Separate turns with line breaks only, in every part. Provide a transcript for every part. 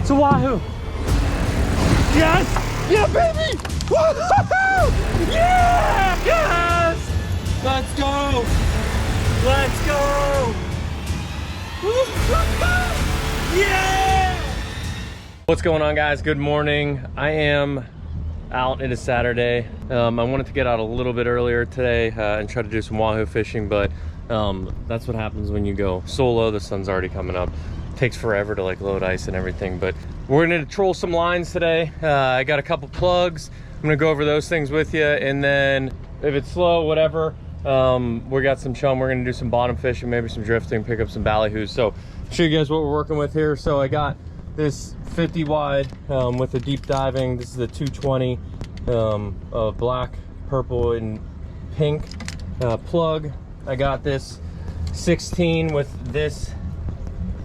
It's a wahoo. Yes! Yeah, baby! Woo-hoo-hoo! Yeah! Yes! Let's go! Let's go! Woo-hoo-hoo! Yeah! What's going on, guys? Good morning. I am out. It is Saturday. I wanted to get out a little bit earlier today and try to do some wahoo fishing, but that's what happens when you go solo. The sun's already coming up. Takes forever to like load ice and everything, but we're gonna troll some lines today. I got a couple plugs. I'm gonna go over those things with you, and then if it's slow, whatever, we got some chum. We're gonna do some bottom fishing, maybe some drifting, pick up some ballyhoos. So show you guys what we're working with here. So I got this 50 wide with the deep diving. This is the 220 black, purple, and pink plug. I got this 16 with this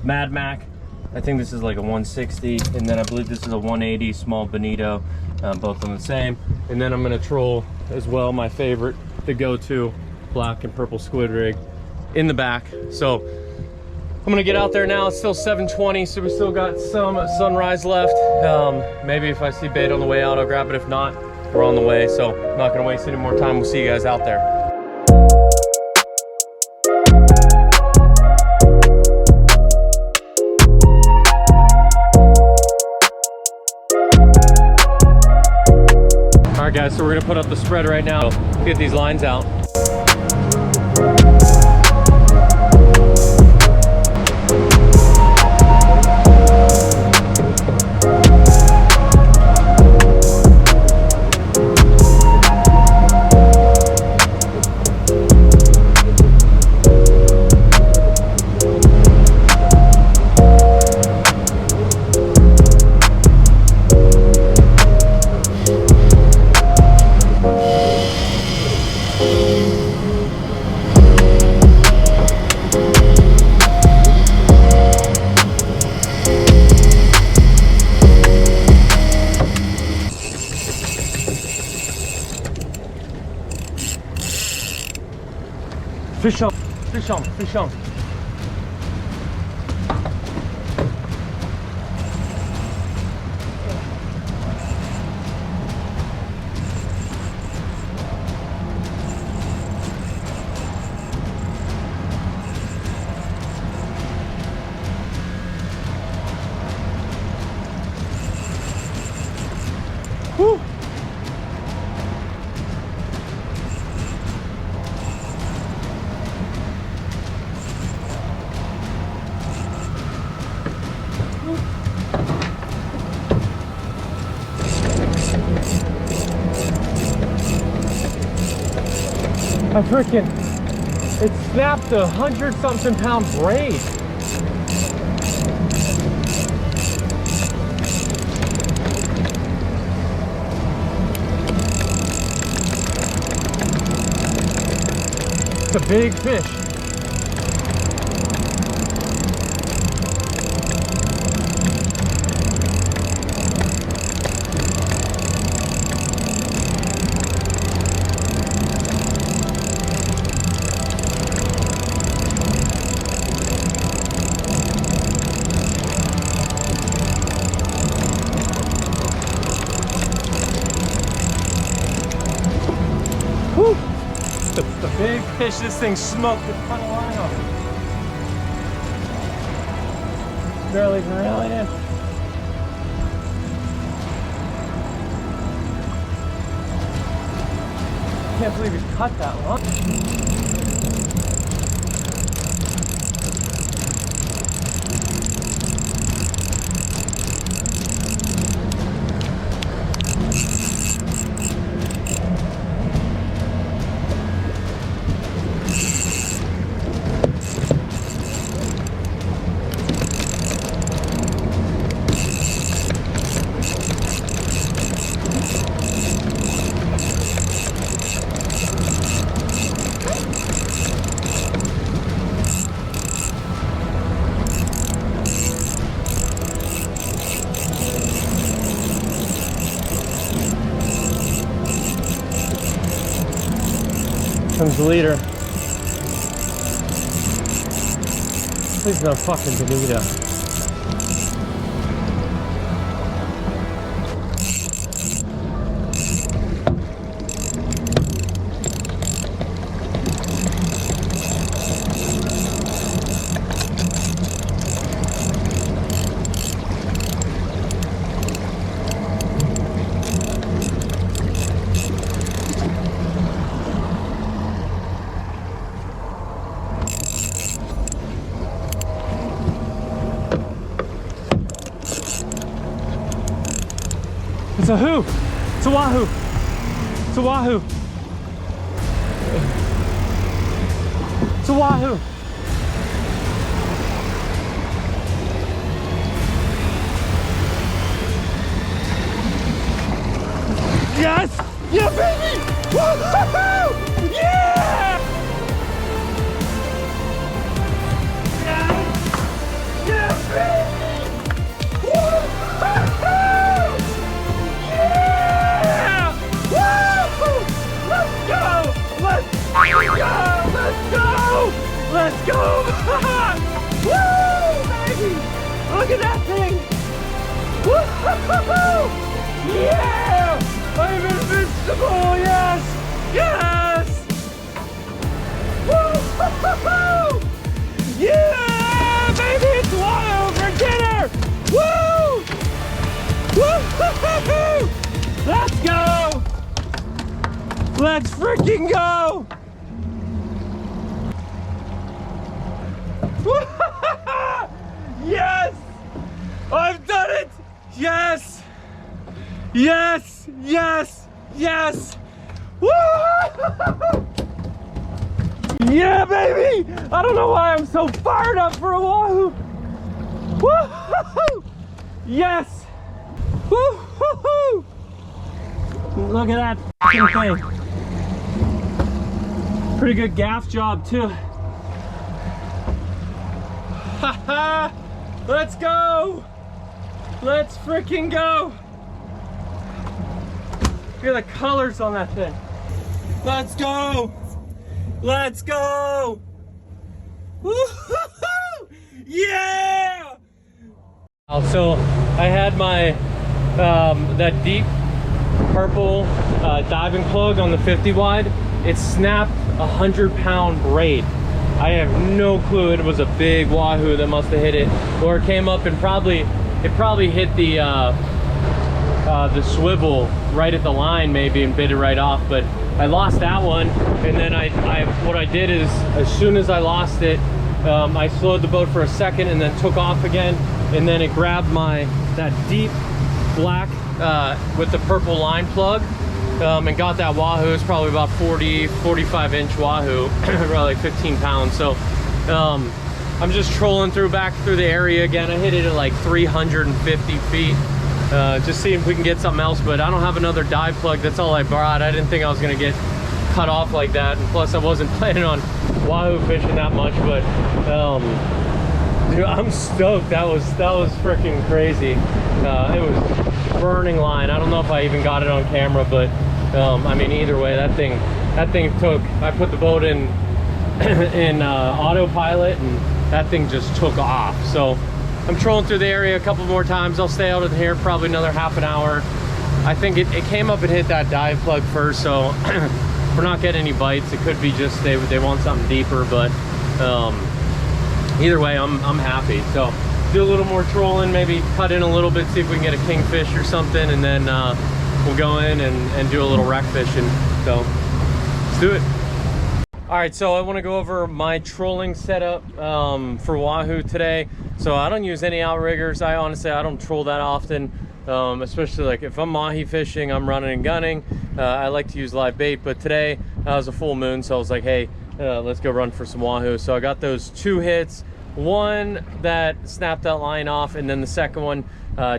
Mad Mac. I think this is like a 160, and then I believe this is a 180 small bonito, both of them the same. And then I'm gonna troll as well my favorite, the go-to black and purple squid rig in the back. So I'm gonna get out there now. It's still 7:20, so we still got some sunrise left. Maybe if I see bait on the way out, I'll grab it. If not, we're on the way. So I'm not gonna waste any more time. We'll see you guys out there. All right, guys, so we're gonna put up the spread right now. Get these lines out. Fish on, fish on, fish on. Woo! I freaking, it snapped a 100-something pound braid. It's a big fish. Whew. The big fish, this thing smoked a ton of line on it. Barely even reeling in. Can't believe he cut that line. Comes the leader. Please no fucking bonito. It's a who? It's a wahoo. It's a wahoo. It's a wahoo. Yes! Yeah, baby! Woo-hoo-hoo! Yeah! Yeah! Yeah, baby! Woo-hoo-hoo! Yeah! Woo! Let's go! Let's go! Let's go! Let's go! Woo, baby! Look at that thing! Woo-hoo-hoo! Yeah! I'm invincible! Yes! Yes! Woo! Yeah! Baby, it's wild for dinner! Woo! Woo! Let's go! Let's freaking go! Yes! I've done it! Yes! Yes! Yes! Yes! Woo! Yeah, baby! I don't know why I'm so fired up for a wahoo! Woo! Yes! Woo! Look at that thing. Pretty good gaff job too. Let's go! Let's freaking go! Look at the colors on that thing. Let's go! Let's go! Woo-hoo-hoo! Yeah! So I had my that deep purple diving plug on the 50 wide. It snapped a 100-pound braid. I have no clue. It was a big wahoo that must have hit it, or it came up and it probably hit the swivel right at the line maybe and bit it right off. But I lost that one, and then what I did is, as soon as I lost it, I slowed the boat for a second and then took off again, and then it grabbed that deep black with the purple line plug, and got that wahoo. It's probably about 45 inch wahoo, probably like 15 pounds. So I'm just trolling back through the area again. I hit it at like 350 feet. Just seeing if we can get something else, but I don't have another dive plug. That's all I brought. I didn't think I was gonna get cut off like that, and plus I wasn't planning on wahoo fishing that much. But dude, I'm stoked. That was freaking crazy. It was burning line. I don't know if I even got it on camera, but I mean, either way, that thing took. I put the boat in autopilot, and that thing just took off. So I'm trolling through the area a couple more times. I'll stay out of here probably another half an hour. I think it came up and hit that dive plug first, so we're not getting any bites. It could be just they want something deeper, but either way, I'm happy. So do a little more trolling, maybe cut in a little bit, see if we can get a kingfish or something, and then we'll go in and do a little wreck fishing. So let's do it. All right, so I want to go over my trolling setup for wahoo today. So I don't use any outriggers. I don't troll that often, especially like if I'm mahi fishing, I'm running and gunning. I like to use live bait, but today was a full moon, so I was like, hey, let's go run for some wahoo. So I got those 2 hits. One that snapped that line off, and then the second one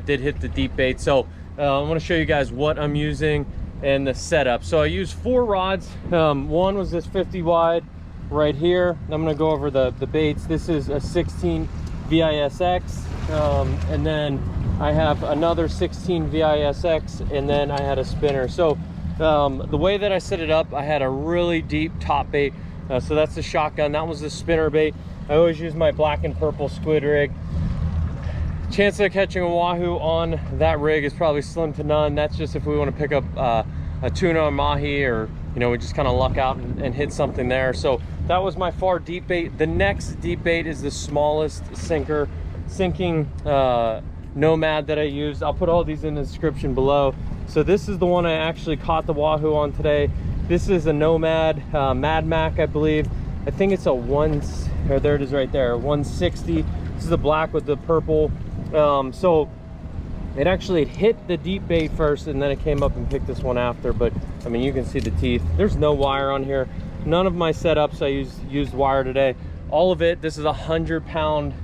did hit the deep bait. So I want to show you guys what I'm using and the setup. So I used 4 rods. One was this 50 wide right here. I'm going to go over the baits. This is a 16 VISX, and then I have another 16 VISX, and then I had a spinner. So the way that I set it up, I had a really deep top bait. So that's the shotgun. That was the spinner bait. I always use my black and purple squid rig. Chance of catching a wahoo on that rig is probably slim to none. That's just if we want to pick up a tuna or mahi, or we just kind of luck out and hit something there. So that was my far deep bait. The next deep bait is the smallest sinking Nomad that I used. I'll put all these in the description below. So this is the one I actually caught the wahoo on today. This is a Nomad Mad Mac, I believe. I think it's a there it is right there, 160. This is the black with the purple. So It actually hit the deep bait first, and then it came up and picked this one after. But I mean, you can see the teeth. There's no wire on here. None of my setups I used wire today. All of it. This is a 100-pound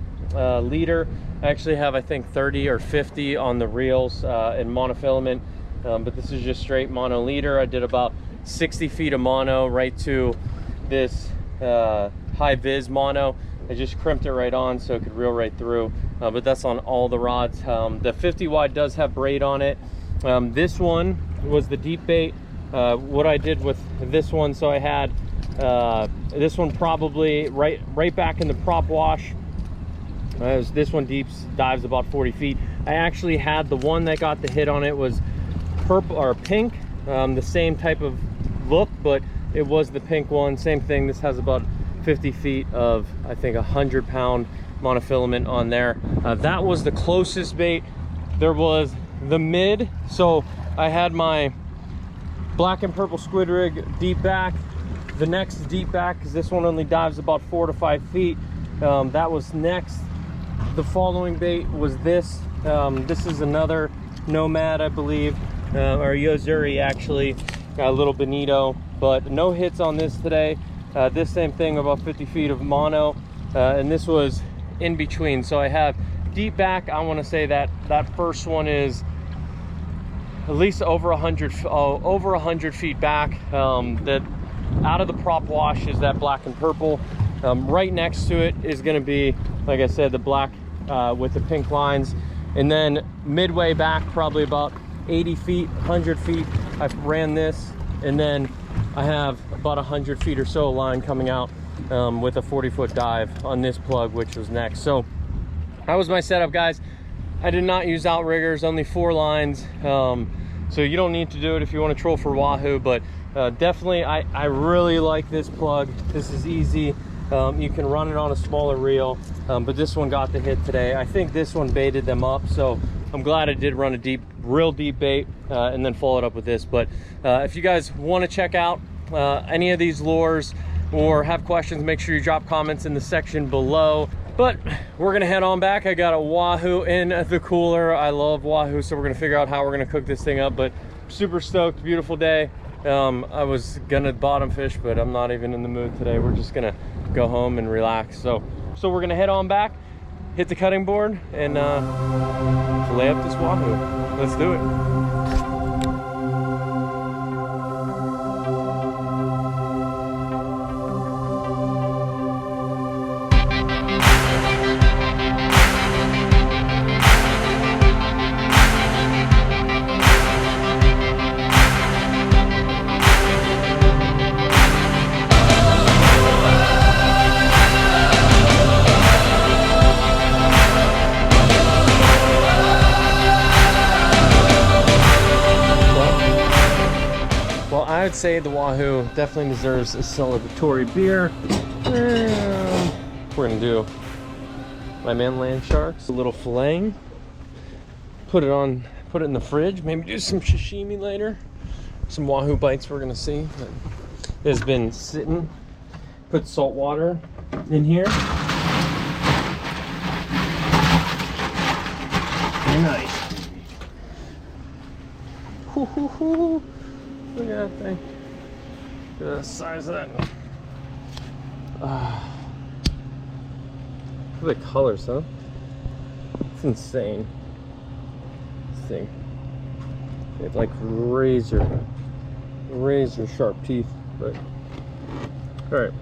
leader. I actually have, I think, 30 or 50 on the reels in monofilament, but this is just straight mono leader. I did about 60 feet of mono right to this high vis mono. I just crimped it right on so it could reel right through, but that's on all the rods. The 50 wide does have braid on it. This one was the deep bait. What I did with this one, so I had this one probably right back in the prop wash. This one dives about 40 feet. I actually had the one that got the hit on it was purple or pink, the same type of look, but it was the pink one. Same thing. This has about 50 feet of, I think, 100-pound monofilament on there. That was the closest bait. There was the mid. So I had my black and purple squid rig deep back. The next deep back, because this one only dives about 4 to 5 feet. That was next. The following bait was this. This is another Nomad, I believe, or Yo-Zuri actually, a little Bonito, but no hits on this today. This same thing, about 50 feet of mono, and this was in between. So I have deep back. I want to say that first one is at least over 100 feet back. That out of the prop wash is that black and purple. Right next to it is going to be, like I said, the black with the pink lines. And then midway back, probably about 80 feet, 100 feet, I ran this. And then I have about 100 feet or so of line coming out with a 40-foot dive on this plug, which was next. So that was my setup, guys. I did not use outriggers, only 4 lines. So you don't need to do it if you want to troll for wahoo, but definitely I really like this plug. This is easy. You can run it on a smaller reel, but this one got the hit today. I think this one baited them up, so I'm glad I did run a real deep bait and then follow it up with this. But if you guys want to check out any of these lures or have questions, make sure you drop comments in the section below. But we're gonna head on back. I got a wahoo in the cooler. I love wahoo, so we're gonna figure out how we're gonna cook this thing up. But super stoked, beautiful day. I was gonna bottom fish, but I'm not even in the mood today. We're just gonna go home and relax. So we're gonna head on back, hit the cutting board, and fillet up this wahoo. Let's do it. I would say the wahoo definitely deserves a celebratory beer. We're gonna do my man land sharks, a little filleting, put it in the fridge, maybe do some sashimi later, some wahoo bites we're gonna see. It has been sitting, put salt water in here. Nice. Hoo, hoo, hoo. Look at that thing. Look at the size of that. Look at the colors, huh? It's insane. This thing. They have like razor sharp teeth, but all right.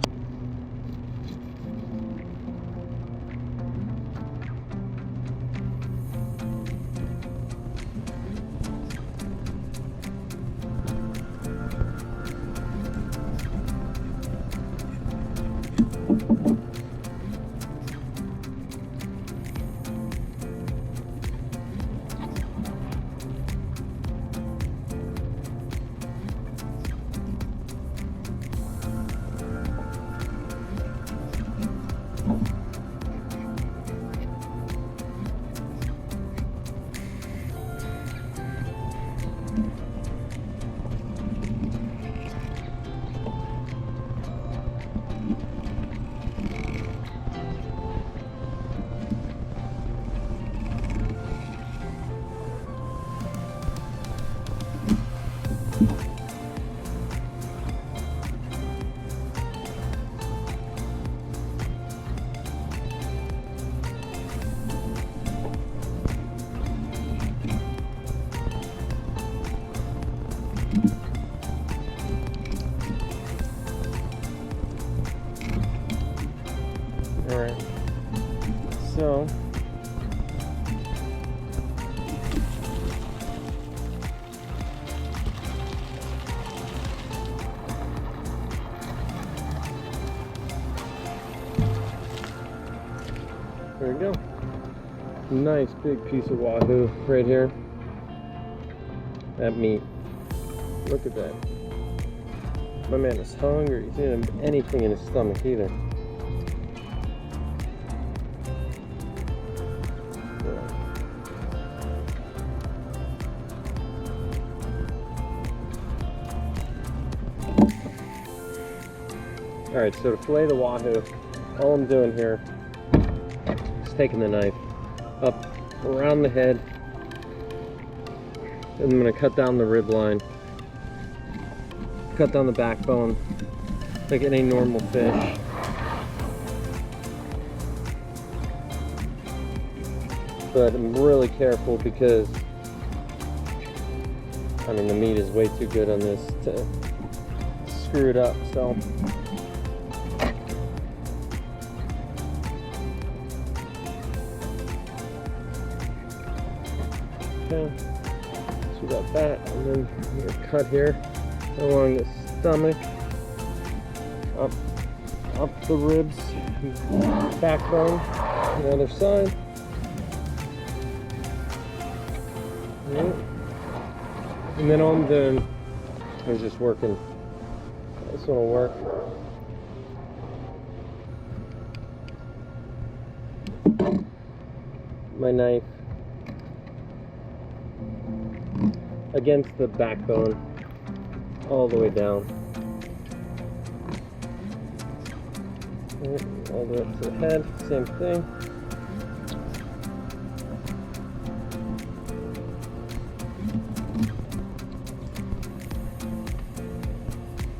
Nice big piece of wahoo right here. That meat. Look at that. My man is hungry. He didn't have anything in his stomach either. Alright, so to fillet the wahoo, all I'm doing here is taking the knife up around the head, and I'm going to cut down the rib line, cut down the backbone like any normal fish. But I'm really careful because, I mean, the meat is way too good on this to screw it up, so. Okay, so we got that, and then we're gonna cut here along the stomach, up the ribs, backbone, on the other side. Right. And then all I'm doing is just working. This one will work. My knife against the backbone all the way down. Right, all the way up to the head, same thing.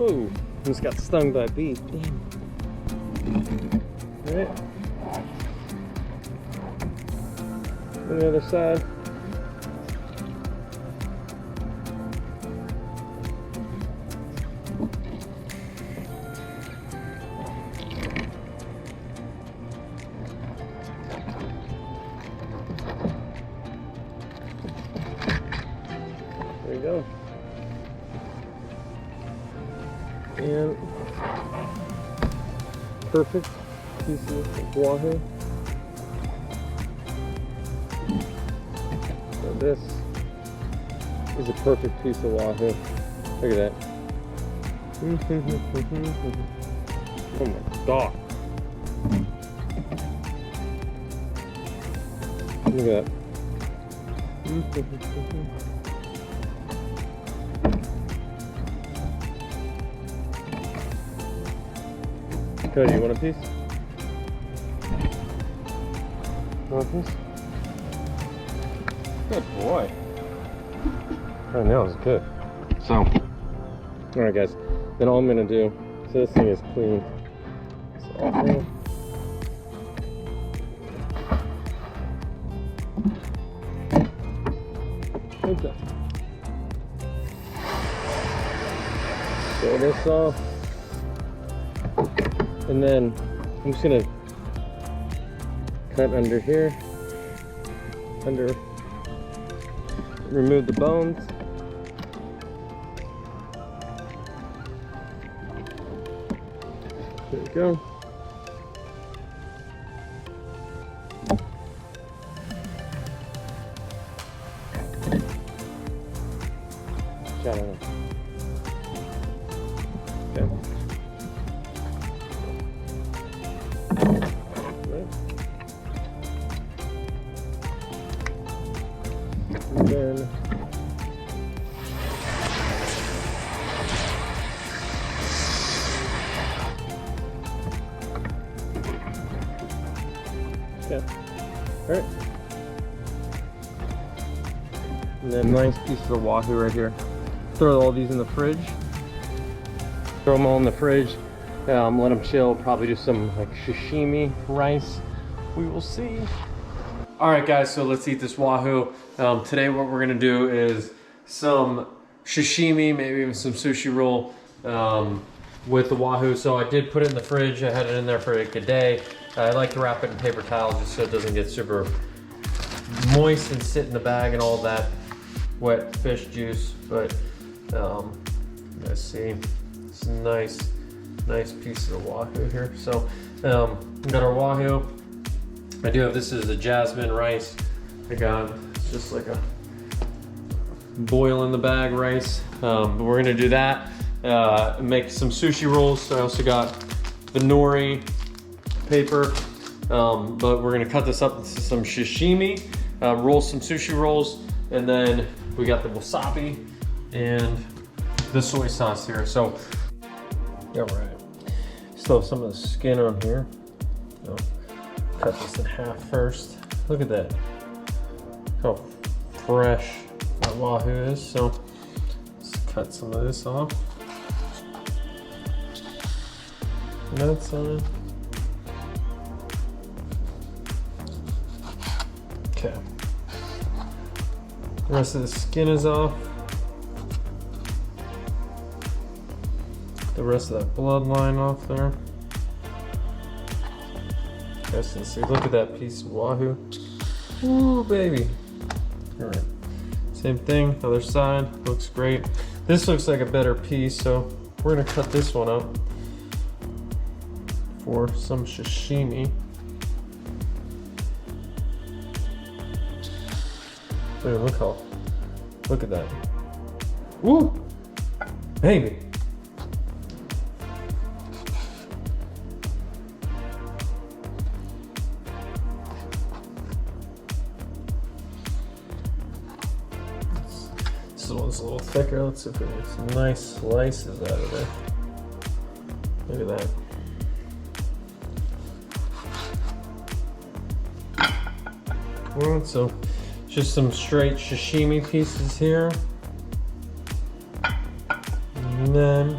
Oh, just got stung by a bee. Damn. All right. On the other side. There you go. And perfect pieces of wahoo. So this is a perfect piece of wahoo. Look at that. Oh my god. Look at that. Cody, you want a piece? Want a piece? Good boy. Oh, that was good. So, alright guys, then all I'm gonna do, so this thing is clean. So, okay. Show this off. And then I'm just gonna cut under here, remove the bones. There we go. Shut it up. Okay. And then yeah. Alright. And then nice pieces of wahoo right here. Throw all these in the fridge. Throw them all in the fridge. Let them chill. Probably do some like sashimi rice. We will see. All right, guys. So let's eat this wahoo. Today, what we're gonna do is some sashimi, maybe even some sushi roll with the wahoo. So I did put it in the fridge. I had it in there for like a day. I like to wrap it in paper towels just so it doesn't get super moist and sit in the bag and all that wet fish juice. But let's see, it's nice pieces of wahoo here. So we got our wahoo. I do have, this is a jasmine rice. I got just like a boil in the bag rice. But we're gonna do that. Make some sushi rolls. I also got the nori paper, but we're gonna cut this up into some sashimi, roll some sushi rolls, and then we got the wasabi and the soy sauce here. So, all right. Still have some of the skin on here. So, cut this in half first. Look at that. How fresh that wahoo is. So, let's cut some of this off. That's on. Okay. The rest of the skin is off. The rest of that bloodline off there. You guys can see, look at that piece of wahoo. Ooh, baby. All right. Same thing, other side, looks great. This looks like a better piece, so we're gonna cut this one up for some sashimi. Dude, look at that. Woo! Baby. This one's a little thicker. Let's see if we get some nice slices out of there. Look at that. Alright, so just some straight sashimi pieces here. And then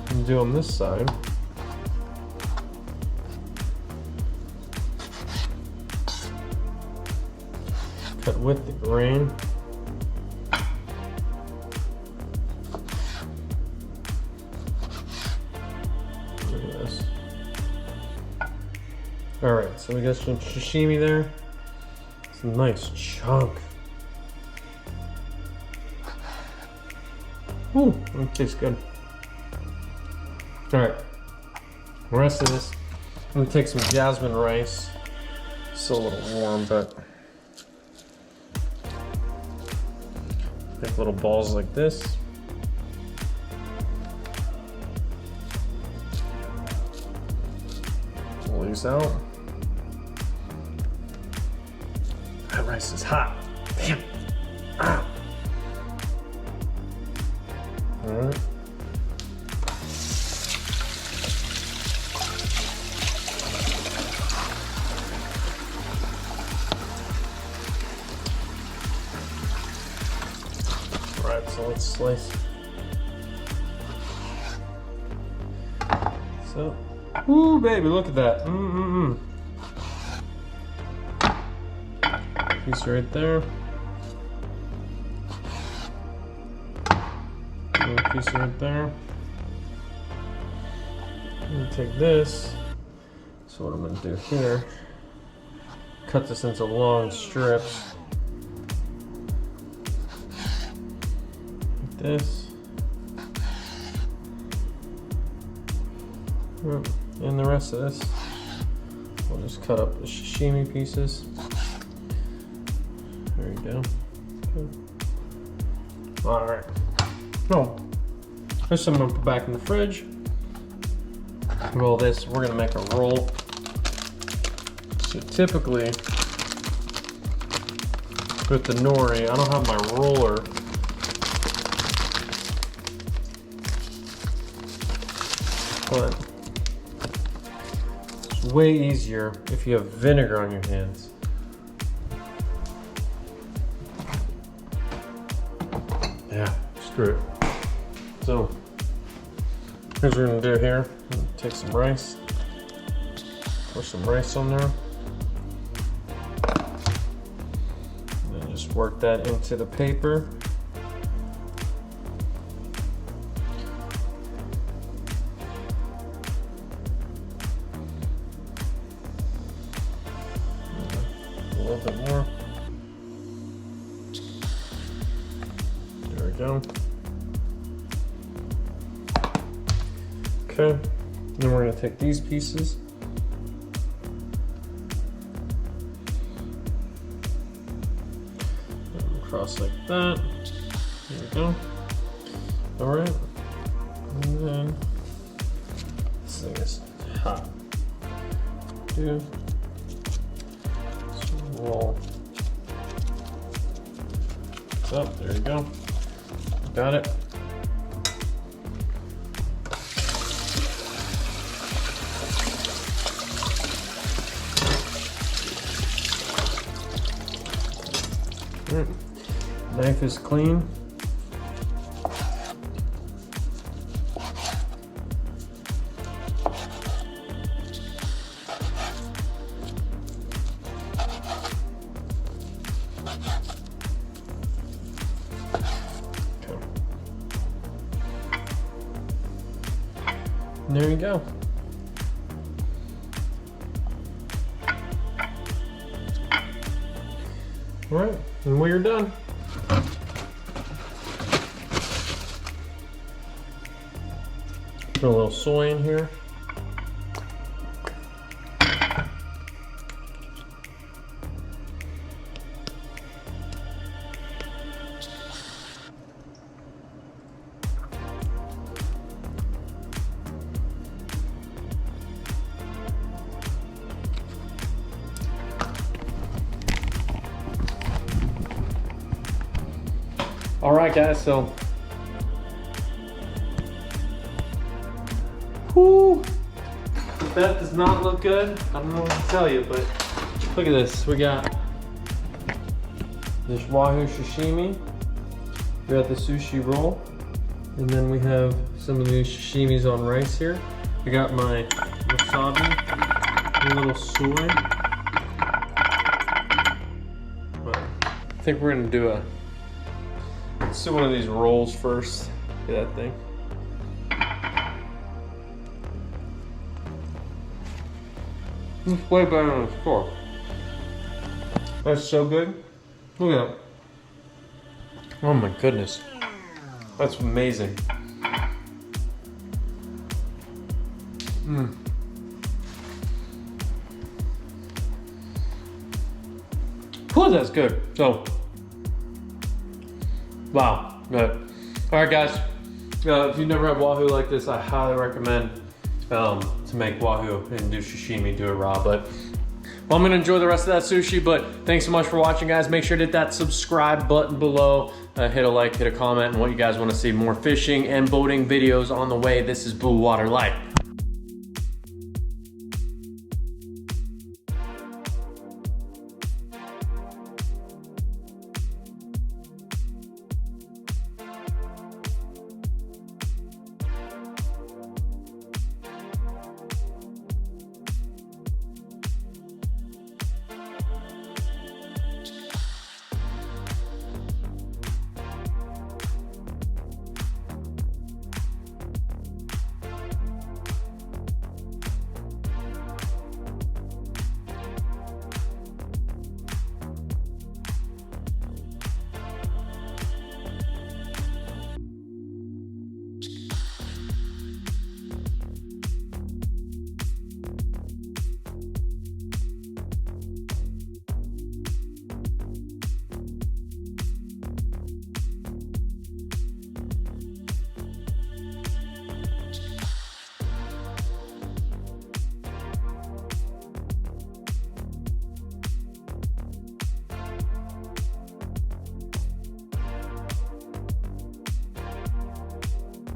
I'm doing this side. Cut with the grain. Look at this. All right, so we got some sashimi there. Some nice chunk. Ooh, that tastes good. All right, the rest of this, I'm gonna take some jasmine rice. Still a little warm, but make little balls like this. Pull these out. That rice is hot. Damn. Ah. All right. All right, so let's slice. So, ooh, baby, look at that. Piece right there. Little piece right there. I'm gonna take this. So what I'm gonna do here, cut this into long strips. Like this. And the rest of this, we'll just cut up the sashimi pieces. There you go. Okay. All right. No, this I'm gonna put back in the fridge. Roll this. We're gonna make a roll. So typically, with the nori, I don't have my roller. But it's way easier if you have vinegar on your hands. Yeah, screw it. So, here's what we're gonna do here. Take some rice, pour some rice on there, and then just work that into the paper. A little bit more. There we go. Okay, then we're going to take these pieces, across like that. There we go. All right. And then this thing is hot. Dude. So roll. It's up. There you go. Got it. Right. Knife is clean. And there you go. All right, and we are done. Put a little soy in here. All right, guys, so whoo, if that does not look good, I don't know what to tell you, but look at this. We got this Wahoo sashimi, we got the sushi roll, and then we have some of these sashimis on rice here. We got my wasabi, a little soy. But I think we're gonna do let's do one of these rolls first. Look at that thing. It's way better than the store. That's so good. Look at that. Oh my goodness. That's amazing. Whew, that's good. So, wow, good. All right, guys. If you've never had Wahoo like this, I highly recommend to make Wahoo and do sashimi, do it raw. But well, I'm gonna enjoy the rest of that sushi. But thanks so much for watching, guys. Make sure to hit that subscribe button below. Hit a like, hit a comment, and what you guys want to see more fishing and boating videos on the way. This is Blue Water Life.